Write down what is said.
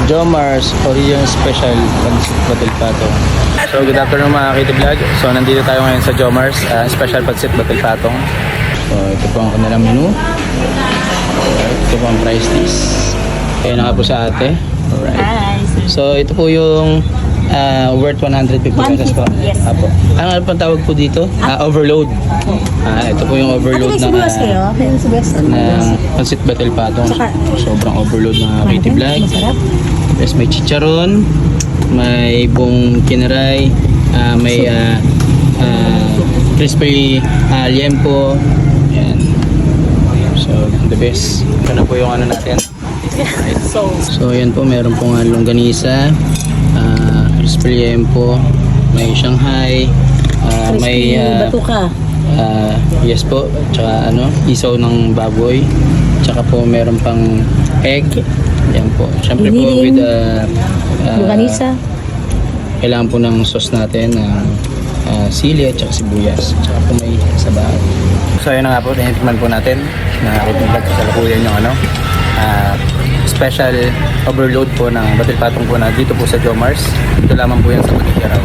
Jomars Original Special Pancit Batil Patong. So good afternoon mga Kitty Vlog. So nandito tayo ngayon sa Jomars Special Pancit Batil Patong. So ito po ang kanilang menu. Ito po ang price list. Kaya na nga po sa ate. Alright. So ito po yung worth 150 pesos po. Yes. Apo. Ano pang tawag po dito? Overload. Ito po yung overload Ate, na Pancit Batil Patong. Sobrang overload na Kitty Vlog. Yes, may chicharon, may buong kinaray, may crispy liempo. Yan. So, the best. Ito na po yung ano natin. Right. So, yan po. Meron pong longganisa, crispy liempo, may Shanghai, may batuka. Yes po. Tsaka isaw ng baboy. Tsaka po meron pang egg. Yan po. Siyempre po with Longganisa. kailangan po ng sauce natin ng sili at saka sibuyas. Tsaka po may sabaw. So yun na nga po, tinitikman po natin na kitnibag sa kasalukuyan yung special overload po ng Batil Patong po na dito po sa Jomars. Ito lamang po yan sa Batil Araw.